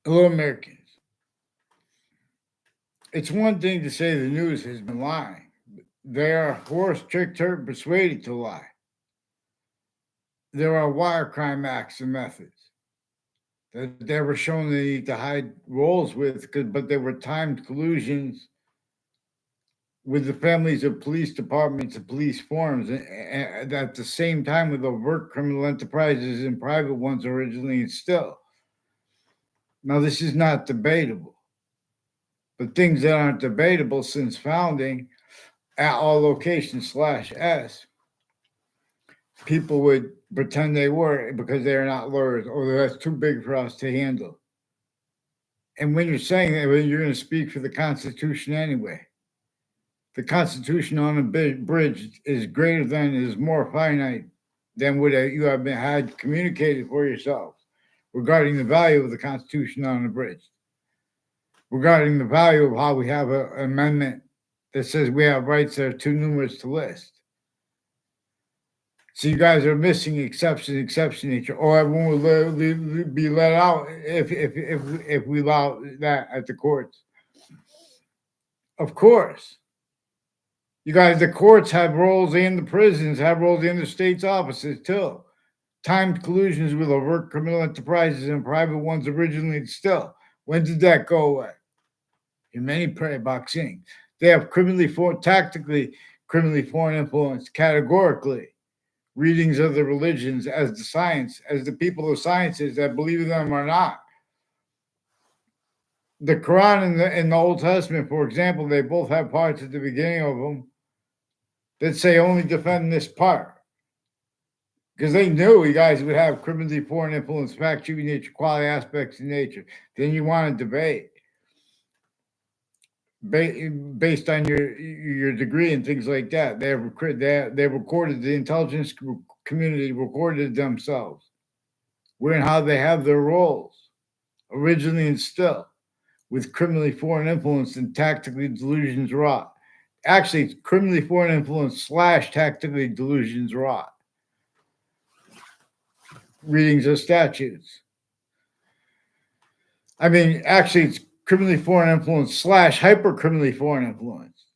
Hello, Americans. It's one thing to say the news has been lying. They are forced, tricked, hurt, and persuaded to lie. There are wire crime acts and methods that they were shown they need to hide roles with, but they were timed collusions with the families of police departments and police forms and at the same time with overt criminal enterprises and private ones originally and still. Now, this is not debatable, but things that aren't debatable since founding at all locations slash S, people would pretend they were because they're not lawyers or that's too big for us to handle. And when you're saying that, you're going to speak for the Constitution anyway. The Constitution on a bridge is greater than, is more finite than what you have had communicated for yourselves regarding the value of the Constitution on a bridge, regarding the value of how we have an amendment that says we have rights that are too numerous to list. So you guys are missing exception nature, or everyone will be let out if we allow that at the courts. Of course, you guys, the courts have roles and the prisons have roles in the state's offices too. Timed collusions with overt criminal enterprises and private ones originally still. When did that go away? In many prey boxing, they have tactically criminally foreign influence categorically. Readings of the religions as the science, as the people of sciences that believe in them or not. The Quran and the Old Testament, for example, they both have parts at the beginning of them that say only defend this part. Because they knew you guys would have criminally foreign influence, fact, shooting nature, quality aspects of nature. Then you want to debate based on your degree and things like that. They recorded, the intelligence community recorded themselves, wherein how they have their roles originally and still, with criminally foreign influence and tactically delusions wrought. Actually, it's criminally foreign influence / tactically delusions wrought. Readings of statutes. I mean, actually, it's criminally foreign influence / hyper criminally foreign influence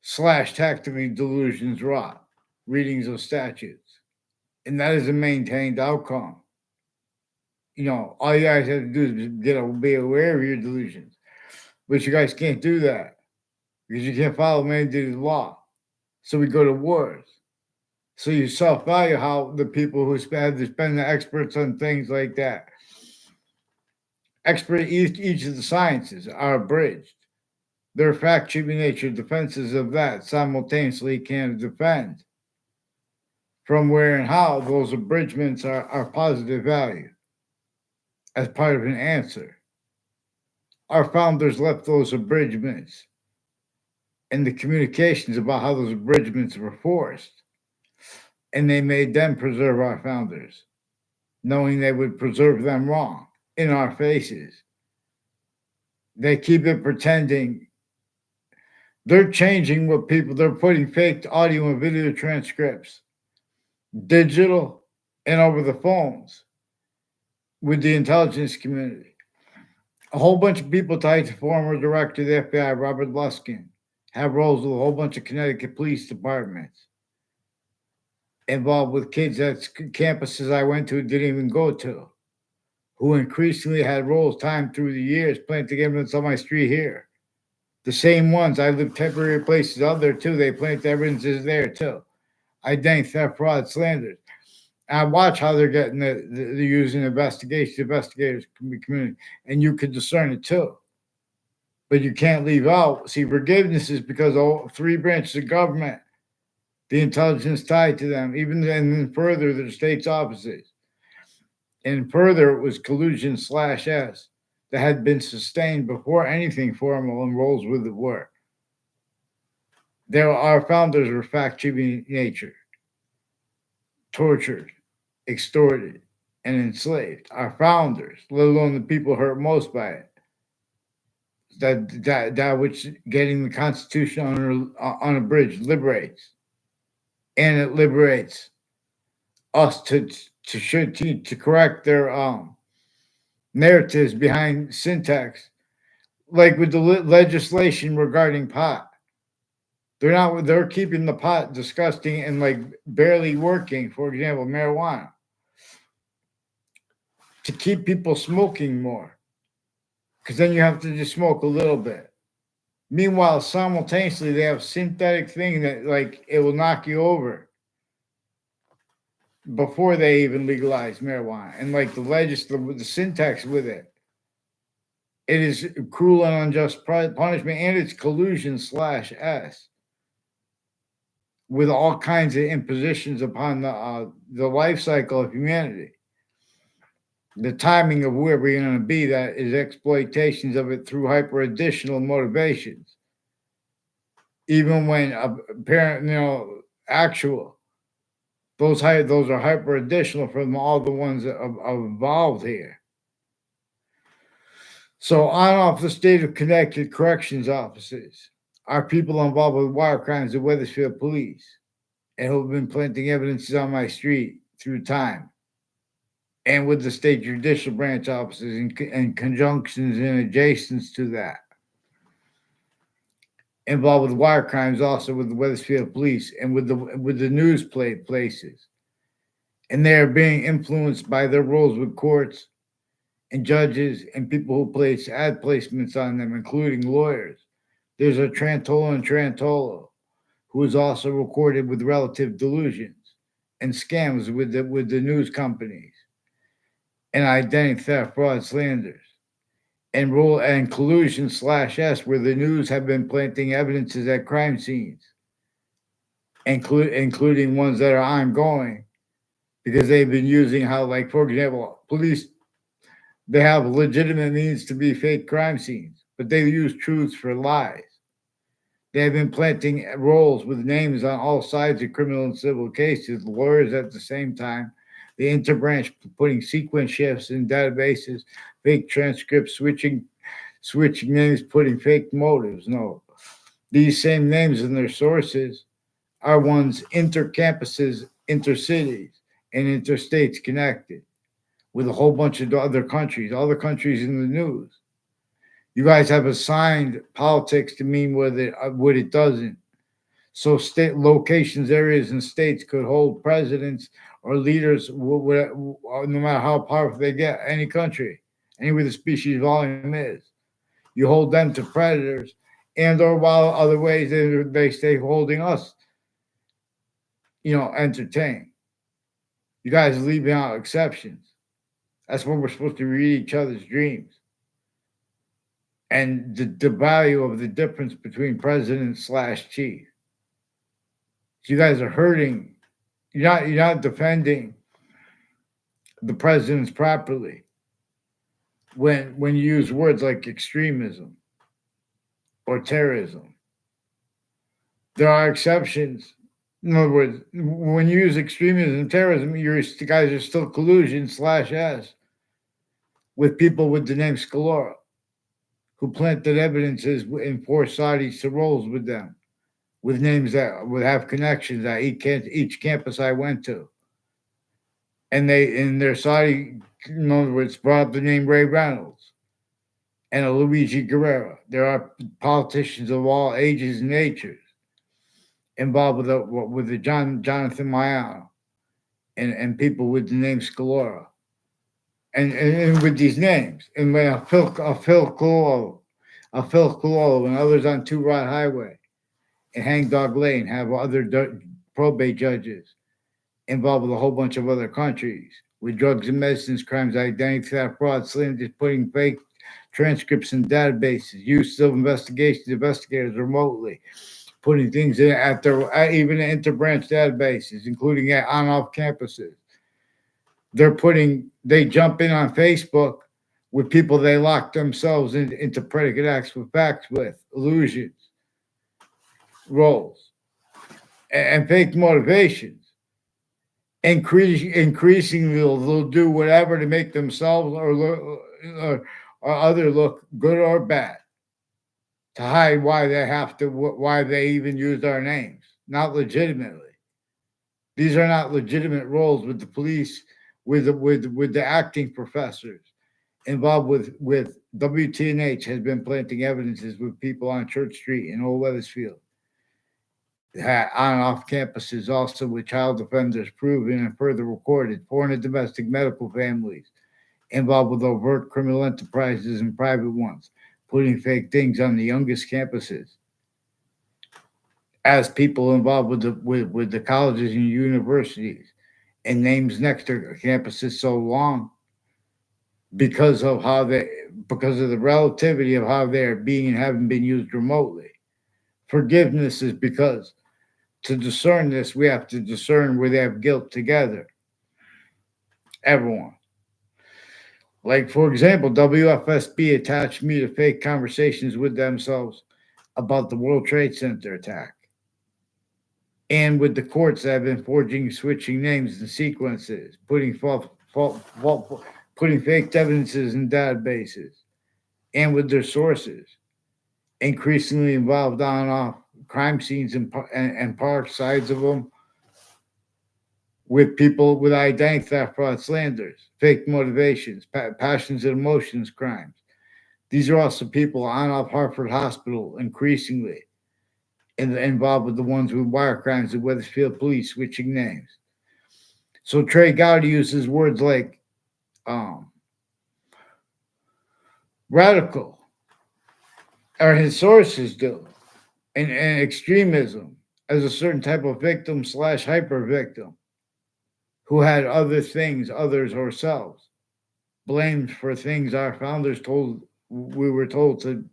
/ tactically delusions wrought. Readings of statutes. And that is a maintained outcome. You know, all you guys have to do is be aware of your delusions. But you guys can't do that because you can't follow mandated law. So we go to wars. So you self-value how the people who spend the experts on things like that. Each of the sciences are abridged. Their fact-shaping nature defenses of that simultaneously can defend from where and how those abridgments are positive value as part of an answer. Our founders left those abridgments and the communications about how those abridgments were forced, and they made them preserve our founders, knowing they would preserve them wrong in our faces. They keep it pretending. They're changing what people, they're putting fake audio and video transcripts, digital and over the phones with the intelligence community. A whole bunch of people tied to former director of the FBI, Robert Luskin, have roles with a whole bunch of Connecticut police departments involved with kids at campuses I went to didn't even go to, who increasingly had roles timed through the years, planting evidence on my street here. The same ones. I live temporary places out there too. They plant evidences there too. Identity theft, fraud, slander. I watch how they're getting they're using investigators community, and you could discern it too. But you can't leave out. See, forgiveness is because all three branches of government, the intelligence tied to them, even then further the state's offices. And further, it was collusion / S that had been sustained before anything formal and roles with it were. Our founders were fact-shaping nature, tortured, extorted, and enslaved. Our founders, let alone the people hurt most by it, that which getting the Constitution on a bridge liberates, and it liberates us to correct their narratives behind syntax, like with the legislation regarding pot. They're keeping the pot disgusting and like barely working, for example, marijuana, to keep people smoking more. Because then you have to just smoke a little bit. Meanwhile, simultaneously, they have synthetic thing that like it will knock you over before they even legalize marijuana, and like the syntax with it. It is cruel and unjust punishment, and it's collusion slash S with all kinds of impositions upon the life cycle of humanity. The timing of where we're going to be, that is exploitations of it through hyper additional motivations, even when apparent, actual. Those are hyper additional from all the ones that are involved here. So on off the state of connected corrections officers are people involved with wire crimes, the Wethersfield police, and who have been planting evidences on my street through time, and with the state judicial branch officers and conjunctions and adjacents to that. Involved with wire crimes, also with the Wethersfield police and with the news places. And they are being influenced by their roles with courts and judges and people who place ad placements on them, including lawyers. There's a Trantolo, who is also recorded with relative delusions and scams with the news companies and identity theft, fraud, slanders, and collusion slash S, where the news have been planting evidences at crime scenes, including ones that are ongoing, because they've been using how, like, for example, police, they have legitimate means to be fake crime scenes, but they use truths for lies. They have been planting roles with names on all sides of criminal and civil cases, lawyers at the same time, the interbranch putting sequence shifts in databases, fake transcripts, switching names, putting fake motives. No, these same names and their sources are ones intercampuses, intercities, and interstates connected with a whole bunch of other countries, all the countries in the news. You guys have assigned politics to mean what it doesn't. So state locations, areas, and states could hold presidents or leaders, no matter how powerful they get, any country, anywhere the species volume is. You hold them to predators, and or while other ways they stay holding us, entertained. You guys are leaving out exceptions. That's when we're supposed to read each other's dreams. And the value of the difference between president slash chief. So you guys are hurting. You're not defending the presidents properly when you use words like extremism or terrorism. There are exceptions. In other words, when you use extremism and terrorism, you guys are still collusion slash S with people with the name Scalora, who planted evidences and forced Saudis to roles with them, with names that would have connections at each campus I went to. And their Saudi, in other words, brought up the name Ray Reynolds and a Luigi Guerrero. There are politicians of all ages and natures involved with the Jonathan Mayano and people with the name Scalora. And with these names, and Phil Cololo, and others on Two Rod Highway and Hangdog Lane have other probate judges involved with a whole bunch of other countries with drugs and medicines, crimes, identity theft, fraud, slanders, putting fake transcripts in databases, use of investigators remotely, putting things in even interbranch databases, including at on-off campuses. They jump in on Facebook with people they lock themselves into predicate acts with facts with, illusions, roles, and fake motivations. Increasingly, they'll do whatever to make themselves or other look good or bad, to hide why they even used our names, not legitimately. These are not legitimate roles with the police, with the acting professors involved with WTNH has been planting evidences with people on Church Street in Old Weathersfield, on and off campuses, also with child offenders proven and further recorded, foreign and domestic medical families involved with overt criminal enterprises and private ones, putting fake things on the youngest campuses, as people involved with the colleges and universities, and names next to campuses so long because of because of the relativity of how they're being and haven't been used remotely. Forgiveness is because to discern this, we have to discern where they have guilt together. Everyone. Like, for example, WFSB attached me to fake conversations with themselves about the World Trade Center attack. And with the courts that have been forging, switching names and sequences, putting putting fake evidences in databases, and with their sources, increasingly involved on and off crime scenes and park sides of them, with people with identity theft, fraud, slanders, fake motivations, passions and emotions crimes. These are also people on off Hartford Hospital increasingly involved with the ones with wire crimes, the Weathersfield police switching names. So Trey Gowdy uses words like radical, or his sources do, and extremism as a certain type of victim / hyper victim who had other things, others, or selves blamed for things our founders we were told to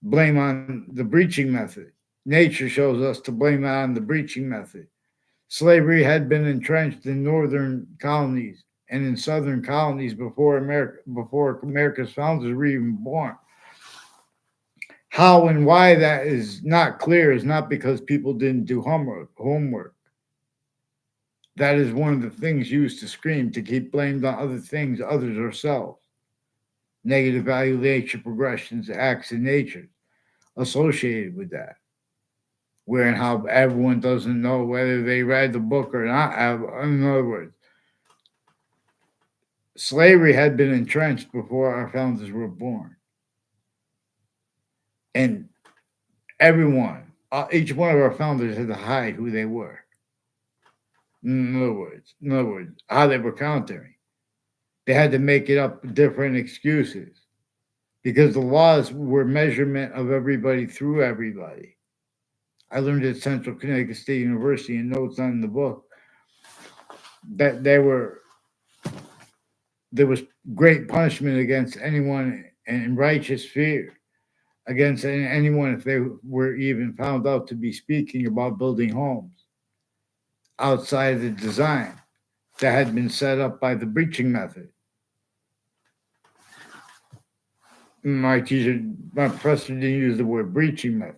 blame on the breaching method. Nature shows us to blame it on the breaching method. Slavery had been entrenched in northern colonies and in southern colonies before America's founders were even born. How and why that is not clear is not because people didn't do homework. That is one of the things used to scream to keep blamed on other things, others, or selves. Negative value nature progressions, acts in nature associated with that. Where and how everyone doesn't know whether they read the book or not. In other words, slavery had been entrenched before our founders were born. And everyone, each one of our founders had to hide who they were. In other words, how they were countering. They had to make it up different excuses because the laws were measurement of everybody through everybody. I learned at Central Connecticut State University in notes on the book that there was great punishment against anyone and righteous fear against anyone if they were even found out to be speaking about building homes outside of the design that had been set up by the breaching method. My professor didn't use the word breaching method.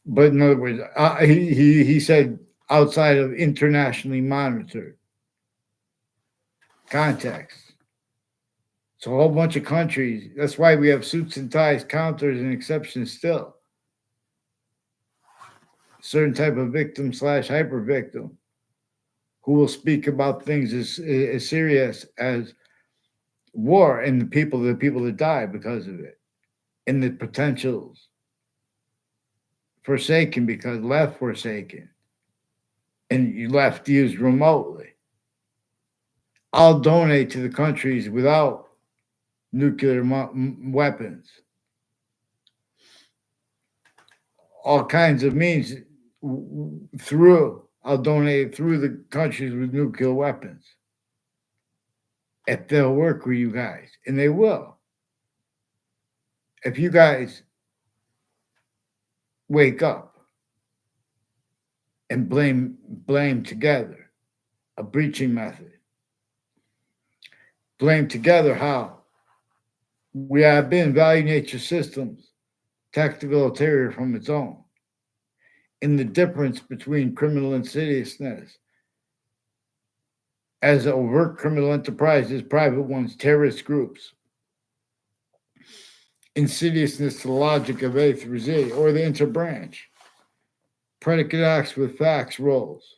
But in other words, he said outside of internationally monitored context. So a whole bunch of countries, that's why we have suits and ties, counters, and exceptions still. Certain type of victim / hyper victim who will speak about things as serious as war and the people that die because of it, and the potentials forsaken because left forsaken and you left used remotely. I'll donate to the countries without nuclear weapons. All kinds of means I'll donate through the countries with nuclear weapons. If they'll work with you guys, and they will. If you guys wake up and blame together a breaching method. Blame together how we have been value nature systems, tactical ulterior from its own. In the difference between criminal insidiousness as overt criminal enterprises, private ones, terrorist groups, insidiousness to the logic of A through Z, or the interbranch, predicate acts with facts roles.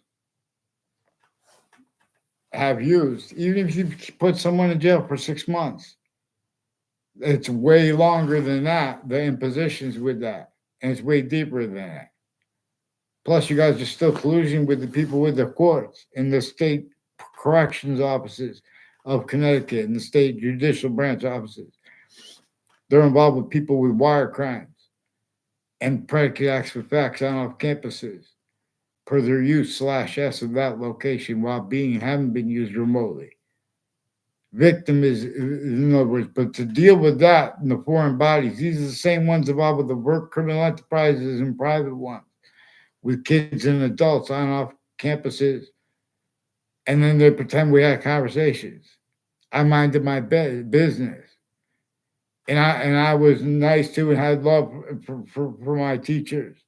have used. Even if you put someone in jail for 6 months, it's way longer than that, the impositions with that. And it's way deeper than that. Plus, you guys are still collusion with the people with the courts and the state corrections offices of Connecticut and the state judicial branch offices. They're involved with people with wire crimes and predicate acts for facts on off campuses per their use/s of that location while being haven't been used remotely. Victim is, in other words, but to deal with that in the foreign bodies, these are the same ones involved with the work criminal enterprises and private ones, with kids and adults on off campuses, and then they pretend we had conversations. I minded my business, and I was nice to and had love for my teachers.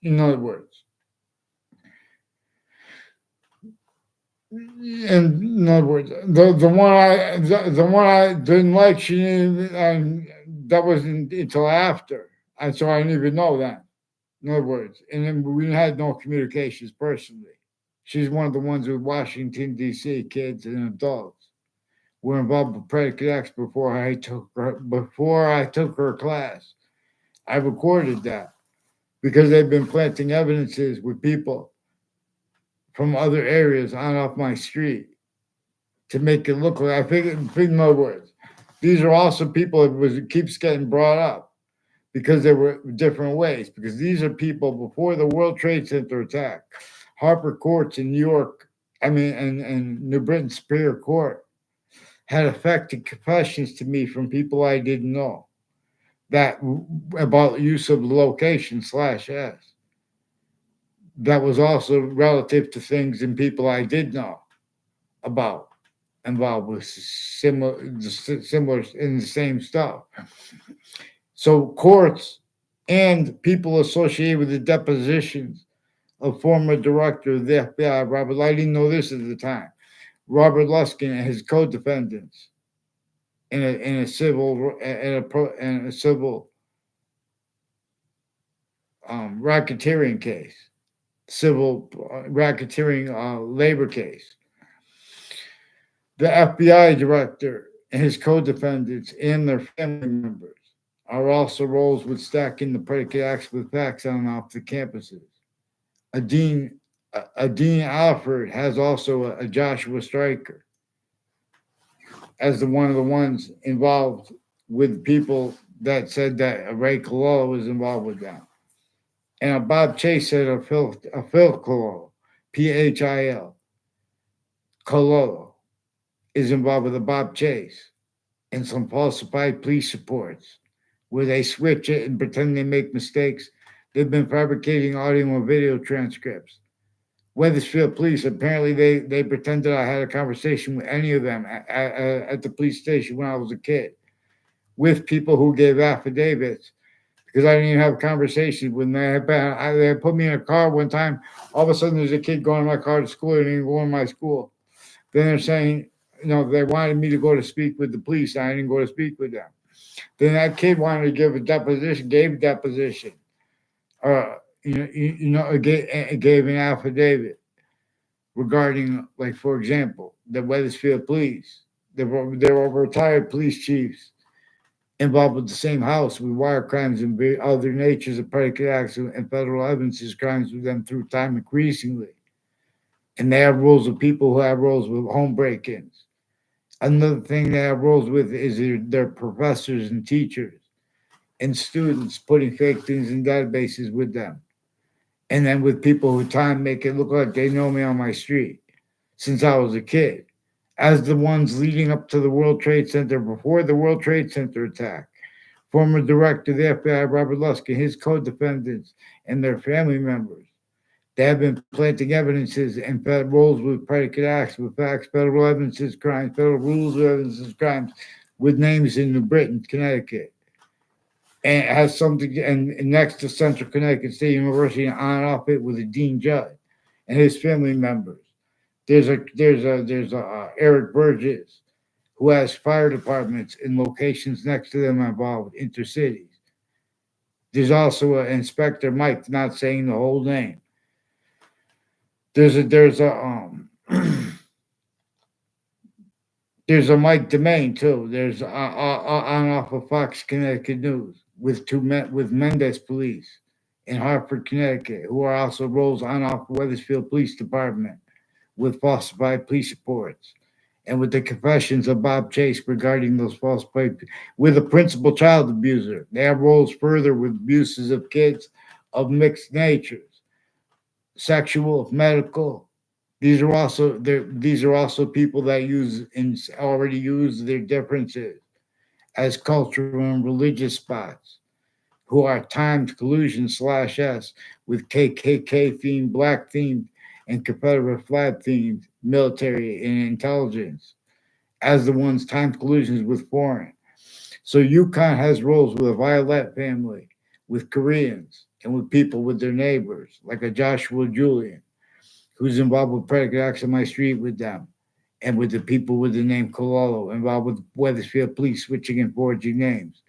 In other words, in other words, the one I didn't like, she didn't, that wasn't until after, and so I didn't even know that. In other words, and then we had no communications personally. She's one of the ones with Washington D.C. kids and adults were involved with predicate acts before I took her class. I recorded that because they've been planting evidences with people from other areas on off my street to make it look like I think in other words, these are also people that keeps getting brought up because there were different ways. Because these are people before the World Trade Center attack, Harper courts in New York, and New Britain Superior Court had affected confessions to me from people I didn't know that about use of location/s. That was also relative to things and people I did know about involved with similar in the same stuff. So courts and people associated with the depositions of former director of the FBI, Robert. I didn't know this at the time. Robert Luskin and his co-defendants in a civil racketeering case, civil racketeering labor case. The FBI director and his co-defendants and their family members are also roles with stacking the predicate acts with facts on and off the campuses. A dean, a Dean Alford has also a Joshua Stryker as one of the ones involved with people that said that Ray Cololo was involved with them. And a Bob Chase said a Phil Cololo, Phil Cololo, is involved with a Bob Chase and some falsified police reports where they switch it and pretend they make mistakes. They've been fabricating audio and video transcripts. Weathersfield Police, apparently they pretended I had a conversation with any of them at the police station when I was a kid with people who gave affidavits because I didn't even have conversations with them. They put me in a car one time. All of a sudden, there's a kid going in my car to school. They didn't even go in my school. Then they're saying, they wanted me to go to speak with the police. I didn't go to speak with them. Then that kid wanted to give a deposition, gave a deposition. Gave an affidavit regarding, like, for example, the Weathersfield Police. There were retired police chiefs involved with the same house with wire crimes and other natures of predicate acts and federal evidences crimes with them through time increasingly. And they have roles of people who have roles with home break-ins. Another thing they have roles with is their professors and teachers and students putting fake things in databases with them. And then with people who make it look like they know me on my street since I was a kid. As the ones leading up to the World Trade Center before the World Trade Center attack. Former director of the FBI, Robert Luskin, his co-defendants, and their family members. They have been planting evidences and roles with predicate acts, with facts, federal evidences, crimes, federal rules of evidences, crimes, with names in New Britain, Connecticut. And it has something, and next to Central Connecticut State University, and on and off it with a Dean Judd and his family members. There's a Eric Burgess who has fire departments in locations next to them involved intercities. There's also an Inspector Mike, not saying the whole name. There's a There's a Mike Domain too. There's on off of Fox Connecticut News with with Mendez Police in Hartford, Connecticut, who are also roles on off Weathersfield Police Department with falsified police reports, and with the confessions of Bob Chase regarding those falsified with a principal child abuser. They have roles further with abuses of kids of mixed natures, sexual, medical. These are also people that use and already use their differences as cultural and religious spots, who are timed collusion slash S with KKK themed, black themed, and Confederate flag themed military and intelligence as the ones timed collusions with foreign. So Yukon has roles with a Violet family, with Koreans, and with people with their neighbors, like a Joshua Julian, who's involved with predicate acts on my street with them, and with the people with the name Kololo, involved with Weathersfield police switching and forging names,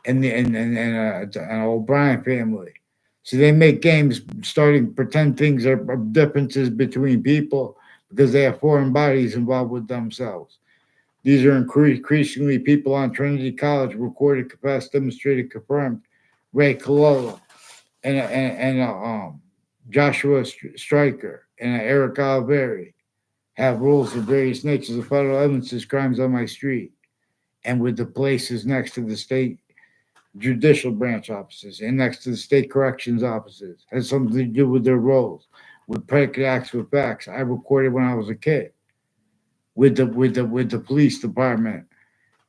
and an O'Brien family. So they make games starting pretend things are differences between people because they have foreign bodies involved with themselves. These are increasingly people on Trinity College recorded, confessed, demonstrated, confirmed. Ray Cololo and Joshua Stryker and Eric Oliveri have rules of various natures of federal evidences, crimes on my street, and with the places next to the state judicial branch offices and next to the state corrections offices has something to do with their roles, with predicate acts with facts. I recorded when I was a kid with the police department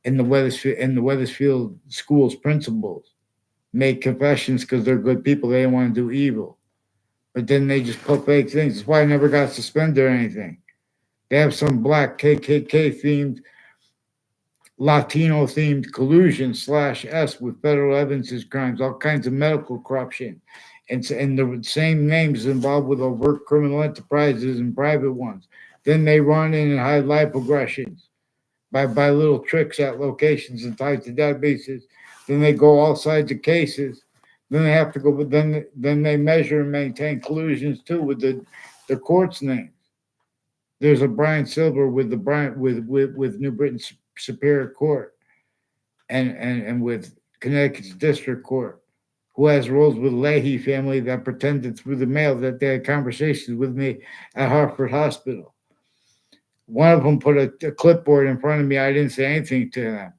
and the Weathersfield schools principals make confessions because they're good people. They didn't want to do evil, but then they just put fake things. That's why I never got suspended or anything. They have some black KKK themed, Latino themed collusion slash S with federal evidences crimes, all kinds of medical corruption, and the same names involved with overt criminal enterprises and private ones. Then they run in and hide life progressions by little tricks at locations and tied to databases. Then they go outside the cases. Then they have to go, but then they measure and maintain collusions too with the court's names. There's a Brian Silver with the Brian with New Britain Superior Court and with Connecticut's District Court, who has roles with Leahy family that pretended through the mail that they had conversations with me at Hartford Hospital. One of them put a clipboard in front of me. I didn't say anything to them.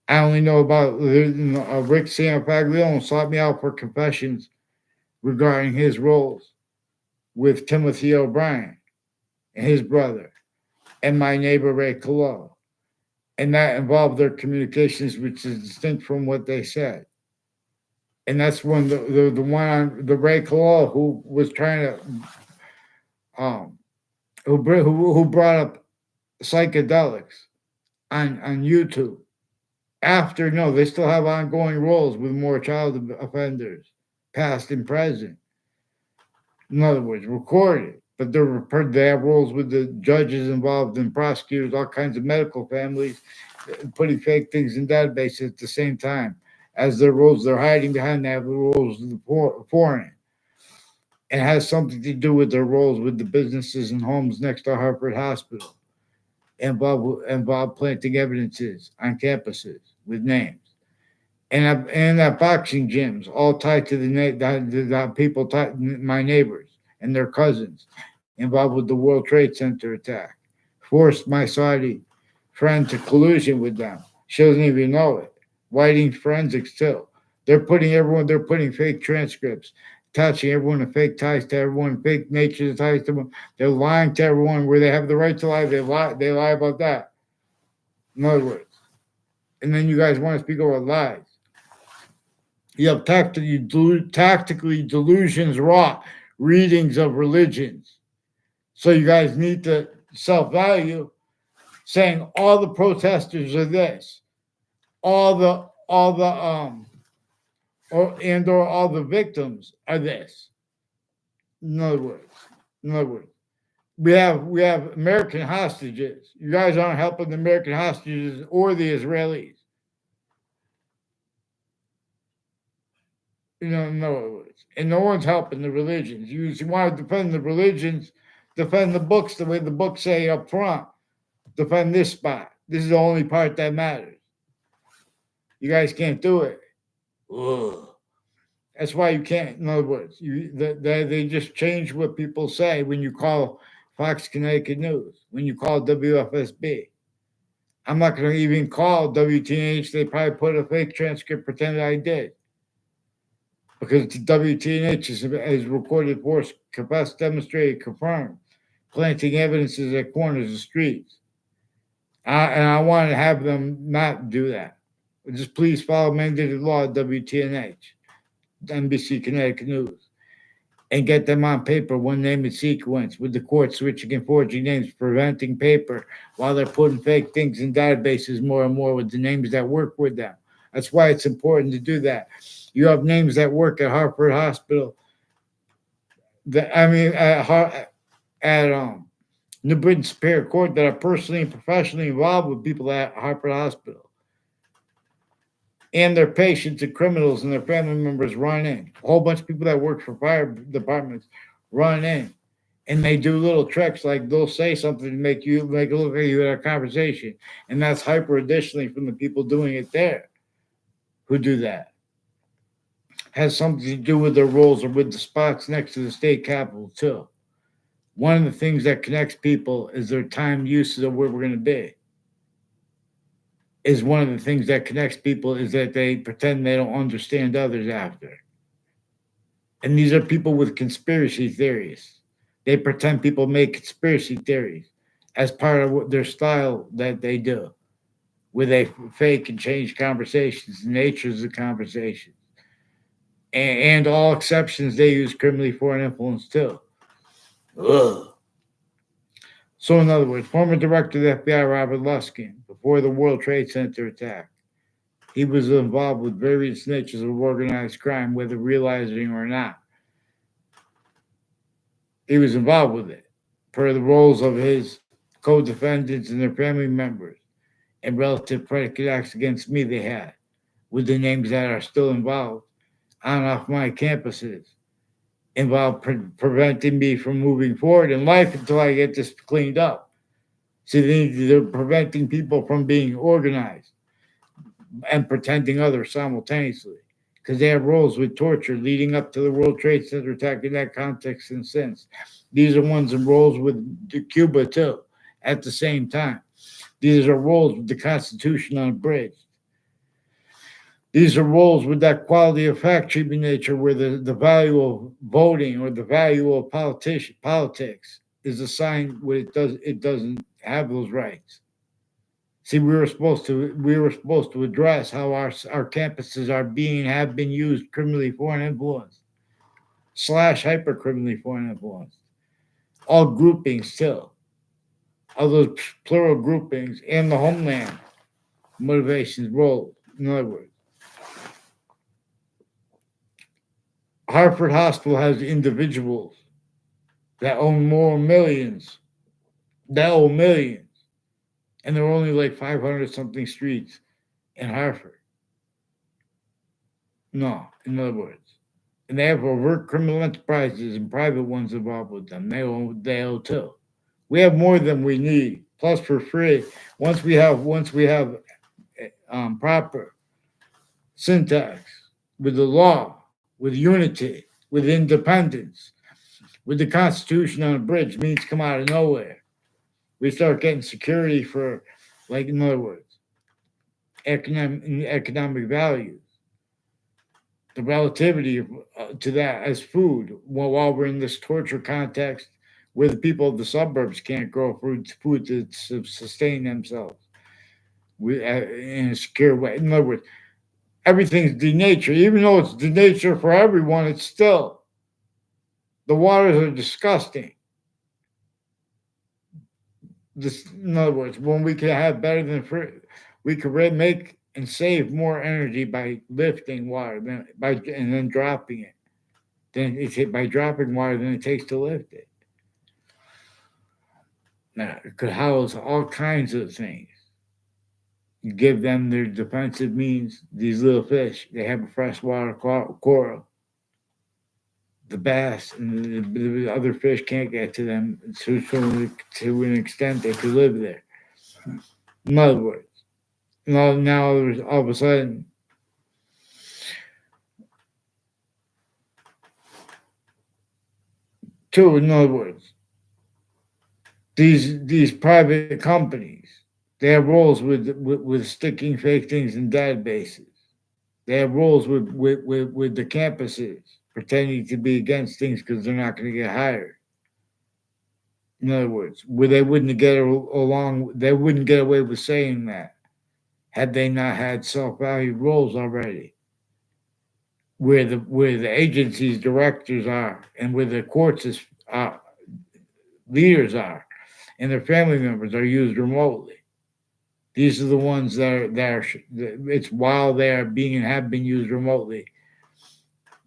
I only know about Rick Sanfaglione sought me out for confessions regarding his roles with Timothy O'Brien and his brother and my neighbor Ray Collo. And that involved their communications, which is distinct from what they said. And that's when the one on the Ray Collo who was trying to who brought up psychedelics on YouTube. After no, they still have ongoing roles with more child offenders, past and present. In other words, recorded, but they have roles with the judges involved and prosecutors, all kinds of medical families, putting fake things in databases at the same time as their roles. They're hiding behind that the roles of the foreign. It has something to do with their roles with the businesses and homes next to Hartford Hospital, involved planting evidences on campuses with names. And at boxing gyms, all tied to the people, my neighbors and their cousins, involved with the World Trade Center attack, forced my Saudi friend to collusion with them. She doesn't even know it. Whiting forensics too. They're putting fake transcripts, attaching everyone to fake ties to everyone, fake nature ties to them. They're lying to everyone where they have the right to lie. They lie about that. In other words, and then you guys want to speak about lies. You have tactically delusions wrought readings of religions. So you guys need to self-value, saying all the protesters are this, all the or all the victims are this. In other words, in other words, we have American hostages. You guys aren't helping the American hostages or the Israelis. In other words, and no one's helping the religions. You want to defend the religions, defend the books the way the books say up front. Defend this spot. This is the only part that matters. You guys can't do it. Ugh. That's why you can't. In other words, they just change what people say when you call Fox Connecticut News, when you call WFSB. I'm not going to even call WTNH. They probably put a fake transcript, pretend I did. Because WTNH is recorded force, confessed, demonstrated, confirmed, planting evidences at corners of streets. And I want to have them not do that. Just please follow mandated law at WTNH, NBC Connecticut News, and get them on paper, one name in sequence, with the court switching and forging names, preventing paper while they're putting fake things in databases more and more with the names that work with them. That's why it's important to do that. You have names that work at Hartford Hospital. At New Britain Superior Court that are personally and professionally involved with people at Hartford Hospital. And their patients and criminals and their family members run in. A whole bunch of people that work for fire departments run in. And they do little tricks like they'll say something to make it look like you had a conversation. And that's hyper additionally from the people doing it there who do that. Has something to do with their roles or with the spots next to the state capitol too. One of the things that connects people is their time uses of where we're going to be. Is one of the things that connects people is that they pretend they don't understand others after. And these are people with conspiracy theories. They pretend people make conspiracy theories as part of their style that they do, where they fake and change conversations, natures of conversations. And all exceptions, they use criminally foreign influence too. Ugh. So, in other words, former director of the FBI, Robert Luskin, before the World Trade Center attack, he was involved with various niches of organized crime, whether realizing or not. He was involved with it per the roles of his co-defendants and their family members and relative predicate acts against me they had, with the names that are still involved on and off my campuses, involved preventing me from moving forward in life until I get this cleaned up. See, they're preventing people from being organized and pretending others simultaneously because they have roles with torture leading up to the World Trade Center attack in that context and since. These are ones in roles with Cuba too at the same time. These are roles with the Constitution unabridged. These are roles with that quality of fact treatment nature where the value of voting or the value of politics is assigned where it doesn't have those rights. See, we were supposed to address how our campuses have been used criminally foreign influence / hyper criminally foreign influence. All groupings still. All those plural groupings and the homeland motivations role. In other words. Hartford Hospital has individuals that own millions, and there are only like 500 something streets in Hartford. No, in other words, and they have overt criminal enterprises and private ones involved with them. They own too. We have more than we need. Plus, for free, once we have proper syntax with the law, with unity, with independence, with the Constitution on a bridge means come out of nowhere. We start getting security for, like, in other words, economic values. The relativity to that as food while we're in this torture context where the people of the suburbs can't grow food to sustain themselves in a secure way. In other words, everything's denatured. Even though it's denatured for everyone, it's still. The waters are disgusting. In other words, when we can have better than free, we could make and save more energy by lifting water and then dropping it. By dropping water than it takes to lift it. Now, it could house all kinds of things. You give them their defensive means, these little fish, they have a freshwater coral. the bass and the other fish can't get to them to an extent they could live there. In other words, now there's all of a sudden in other words, these private companies, they have roles with sticking fake things in databases. They have roles with the campuses pretending to be against things because they're not going to get hired. In other words, where they wouldn't get along, they wouldn't get away with saying that had they not had self-valued roles already. Where the agency's directors are and where the courts' leaders are and their family members are used remotely. These are the ones it's while they are being and have been used remotely,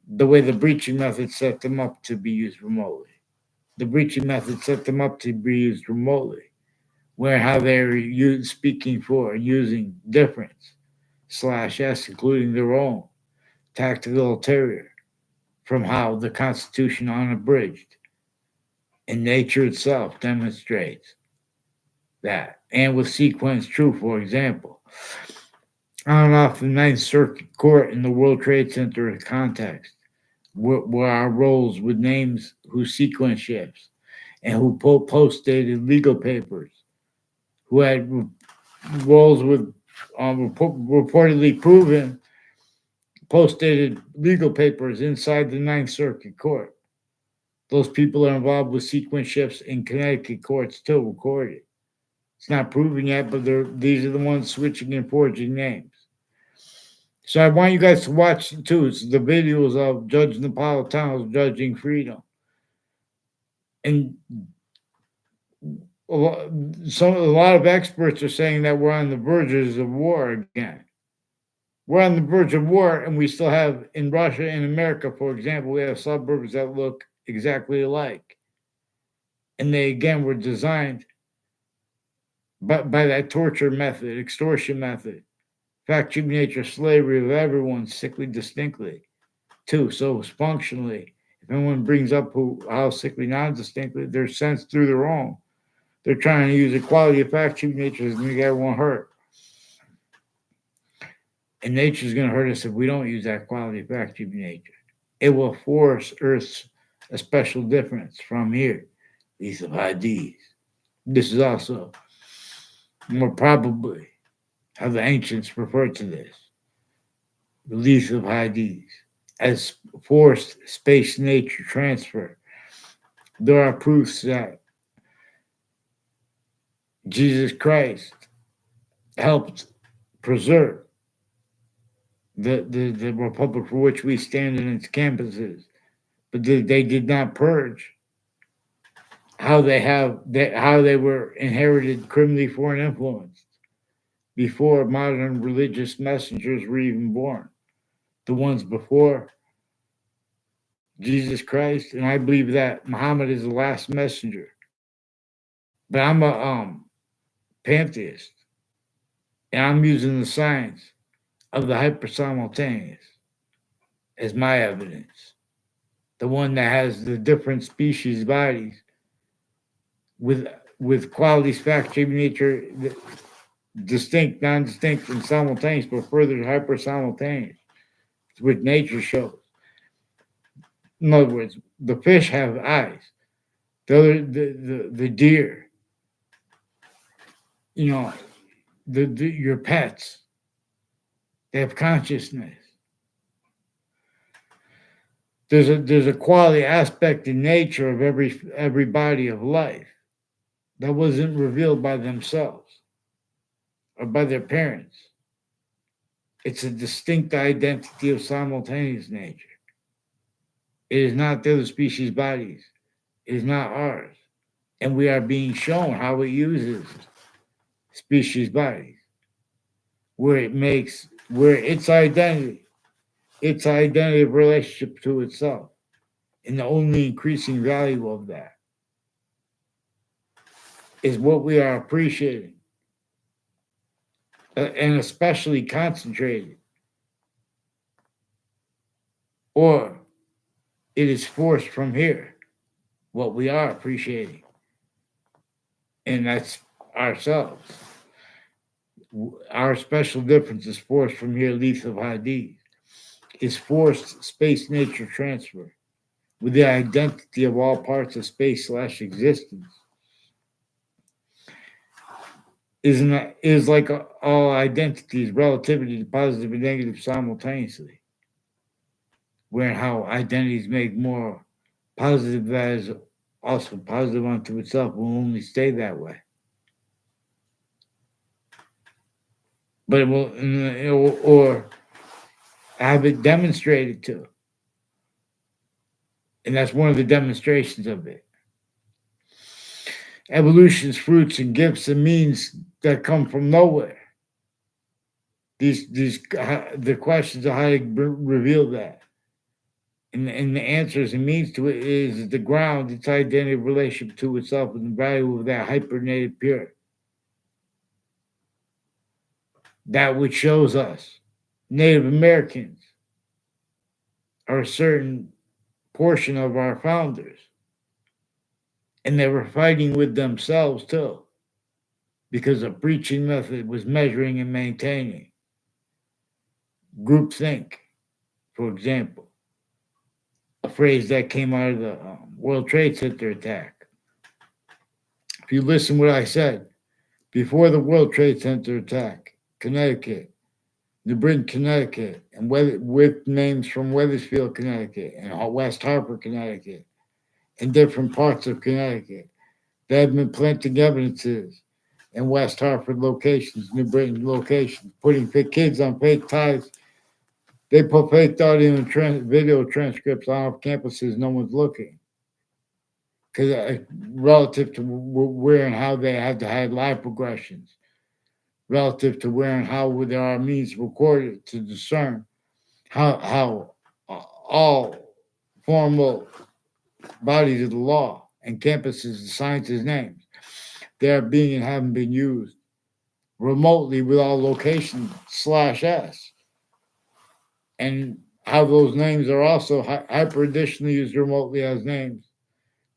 the way the breaching method set them up to be used remotely. The breaching method set them up to be used remotely, where how they're speaking for and using difference /s, including their own tactical ulterior from how the Constitution unabridged and nature itself demonstrates that. And with sequence true, for example, on and off the Ninth Circuit Court in the World Trade Center context, where our roles with names who sequence shifts and who post-dated legal papers, who had roles with reportedly proven post-dated legal papers inside the Ninth Circuit Court. Those people are involved with sequence shifts in Connecticut courts too, recorded. It's not proven yet, but these are the ones switching and forging names. So I want you guys to watch too. It's the videos of Judge Napolitano's judging freedom. And a lot of experts are saying that we're on the verges of war again. We're on the verge of war, and we still have in Russia and America, for example, we have suburbs that look exactly alike. And they again were designed by that torture method, extortion method, fact-cheap nature, slavery of everyone, sickly distinctly, too. So functionally, if anyone brings up how sickly non-distinctly, they're sensed through their own. They're trying to use equality of fact-cheap nature to make everyone hurt. And nature's going to hurt us if we don't use that quality of fact-cheap nature. It will force Earth's a special difference from here. These of IDs. This is also more probably how the ancients referred to this. Release of IDs as forced space nature transfer. There are proofs that Jesus Christ helped preserve the republic for which we stand in its campuses, but they did not purge how they were inherited criminally foreign influenced before modern religious messengers were even born. The ones before Jesus Christ, and I believe that Muhammad is the last messenger. But I'm a pantheist, and I'm using the science of the hyper-simultaneous as my evidence. The one that has the different species bodies with qualities, fact, shape, nature, distinct, non-distinct, and simultaneous, but further hyper-simultaneous, which nature shows. In other words, the fish have eyes. The deer, your pets, they have consciousness. There's a quality aspect in nature of every body of life that wasn't revealed by themselves or by their parents. It's a distinct identity of simultaneous nature. It is not the other species' bodies. It is not ours. And we are being shown how it uses species bodies, where its identity of relationship to itself, and the only increasing value of that is what we are appreciating, and especially concentrated, or It is forced from here, what we are appreciating. And that's ourselves. Our special difference is forced from here, lethal IDs. Is forced space nature transfer with the identity of all parts of space/existence. Is like all identities, relativity, positive and negative simultaneously. Where how identities make more positive that is also positive unto itself will only stay that way. But it will, or have it demonstrated to. And that's one of the demonstrations of it. Evolution's fruits and gifts and means that come from nowhere. The questions of how to reveal that. And the answers and means to it is the ground, its identity, relationship to itself, and the value of that hyper-native pure. That which shows us Native Americans are a certain portion of our founders. And they were fighting with themselves too, because a preaching method was measuring and maintaining. Groupthink, for example, a phrase that came out of the World Trade Center attack. If you listen to what I said, before the World Trade Center attack, Connecticut, New Britain, Connecticut, and with names from Wethersfield, Connecticut, and West Hartford, Connecticut, and different parts of Connecticut, they have been planting evidences in West Hartford locations, New Britain locations, putting kids on fake ties. They put fake audio and video transcripts on off campuses. No one's looking. Because relative to where and how they had to hide live progressions, relative to where and how there are means recorded to discern how all formal bodies of the law and campuses, the sciences names, they are being and haven't been used remotely with all location /s. And how those names are also hyper additionally used remotely as names,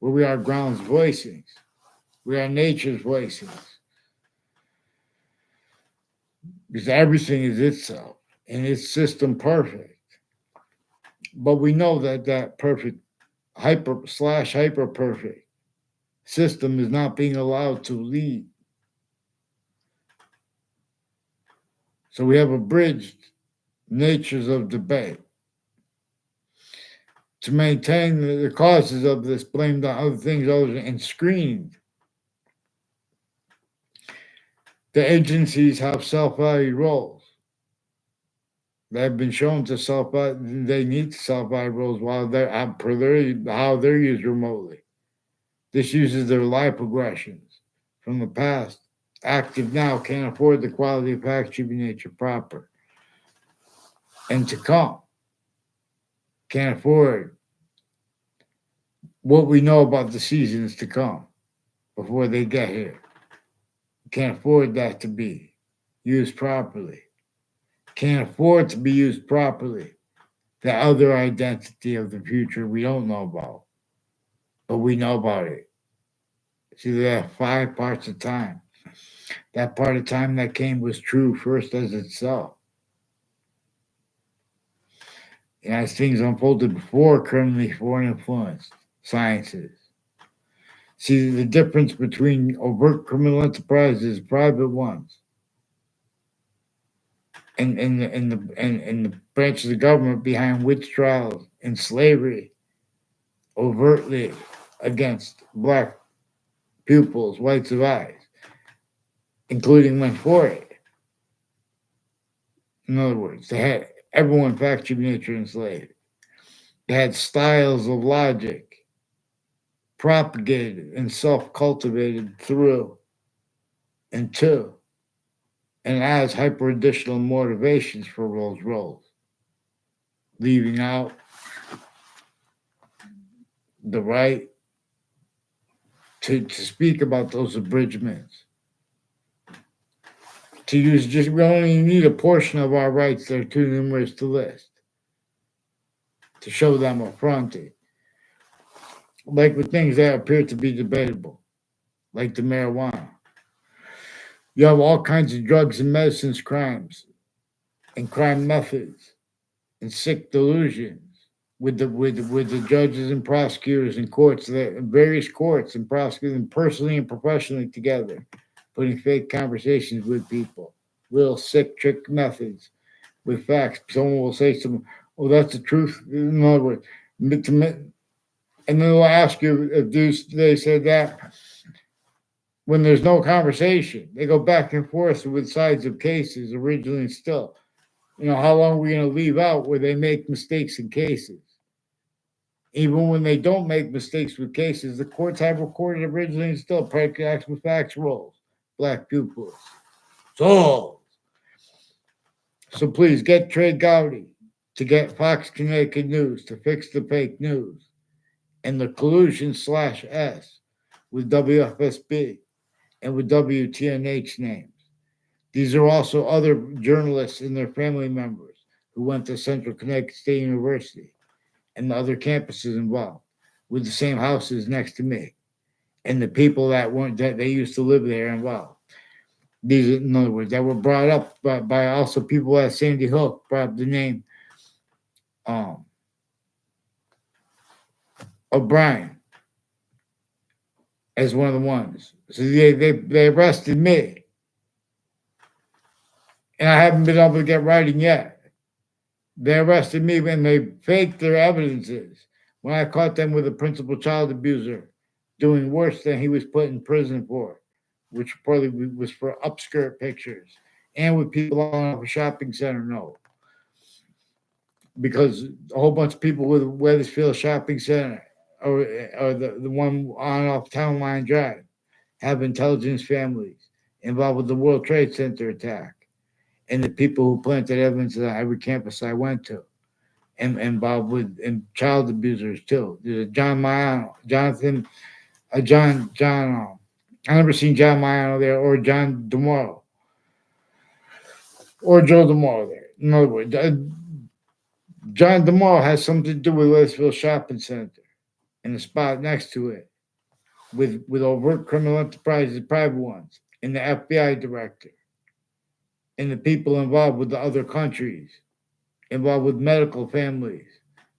where we are ground's voicings, we are nature's voicings. Because everything is itself and its system perfect. But we know that that perfect hyper perfect system is not being allowed to lead. So we have abridged natures of debate. To maintain the causes of this, blamed on other things and screened. The agencies have self-value roles. They have been shown to they need self-value roles while they're how they're used remotely. This uses their life progressions from the past. Active now can't afford the quality of fact should be nature proper. And to come can't afford what we know about the seasons to come before they get here. Can't afford that to be used properly. Can't afford to be used properly. The other identity of the future we don't know about, but we know about it. See, there are 5 parts of time. That part of time that came was true first as itself. And as things unfolded before, currently foreign influence, sciences. See, the difference between overt criminal enterprises, private ones, and the branches of government behind witch trials and slavery, overtly against black pupils, whites of eyes, including went for it. In other words, they had everyone factory nature enslaved. They had styles of logic propagated and self-cultivated through and to and as hyper additional motivations for those roles, leaving out the right to speak about those abridgments. To use we only need a portion of our rights that are too numerous to list to show them affronted. like with things that appear to be debatable, like the marijuana. You have all kinds of drugs and medicines crimes and crime methods and sick delusions with the judges and prosecutors and courts that various courts and prosecutors personally and professionally together, putting fake conversations with people, real sick trick methods with facts. Someone will say something, "Oh, that's the truth." In other words, and then they'll ask you if they said that when there's no conversation. They go back and forth with sides of cases originally and still. How long are we going to leave out where they make mistakes in cases? Even when they don't make mistakes with cases, the courts have recorded originally and still predicate acts with facts rolls, black pupils. So please get Trey Gowdy to get Fox Connecticut News to fix the fake news and the collusion/S with WFSB and with WTNH names. These are also other journalists and their family members who went to Central Connecticut State University and the other campuses involved with the same houses next to me and the people that they used to live there involved. These, in other words, that were brought up by also people at Sandy Hook, brought up the name O'Brien as one of the ones. So they arrested me. And I haven't been able to get writing yet. They arrested me and they faked their evidences when I caught them with a principal child abuser doing worse than he was put in prison for, which probably was for upskirt pictures and with people on a shopping center note. Because a whole bunch of people with Weathersfield Shopping Center or the one on off Town Line Drive have intelligence families involved with the World Trade Center attack and the people who planted evidence at every campus I went to and involved with and child abusers too. There's a John Maiano, John. I never seen John Maiano there or John DeMoro or Joe DeMoro there. In other words, John DeMoro has something to do with Weathersfield Shopping Center and the spot next to it with overt criminal enterprises, private ones, and the FBI director and the people involved with the other countries, involved with medical families,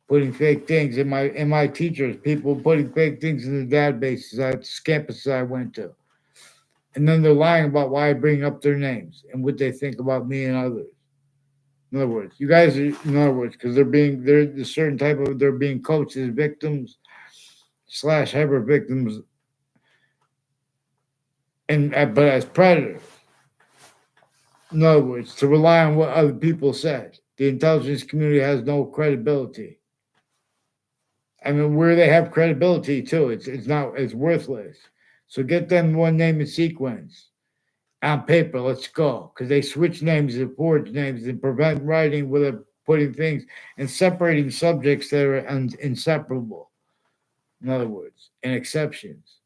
putting fake things in my teachers, people putting fake things in the databases at campuses I went to. And then they're lying about why I bring up their names and what they think about me and others. In other words, you guys are, in other words, because they're a certain type of, they're being coached as victims / hyper victims, and but as predators. In other words, to rely on what other people said. The intelligence community has no credibility. I mean, where they have credibility too, it's worthless. So get them one name and sequence on paper. Let's go, because they switch names and forge names and prevent writing with putting things and separating subjects that are inseparable. In other words, and exceptions.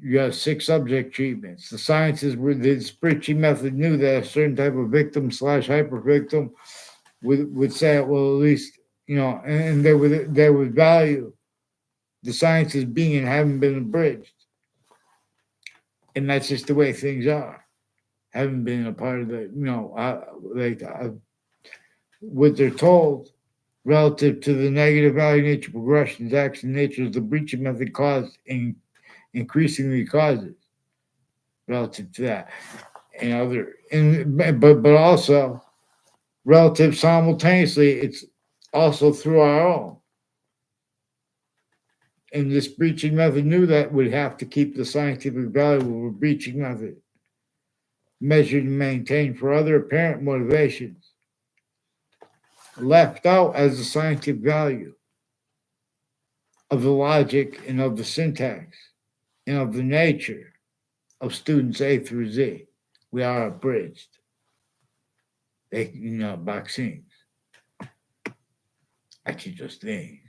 You have 6 subject treatments. The sciences were the Spritchy method knew that a certain type of victim / hyper victim would say, well, at least, and they would value the sciences being and having been abridged. And that's just the way things are. Haven't been a part of the, what they're told relative to the negative value nature progressions, action nature of the breaching method caused and increasingly causes relative to that. But also relative simultaneously, it's also through our own. And this breaching method knew that would have to keep the scientific value of a breaching method measured and maintained for other apparent motivations, left out as the scientific value of the logic and of the syntax and of the nature of students A through Z. We are abridged. Vaccines. Actually, just things.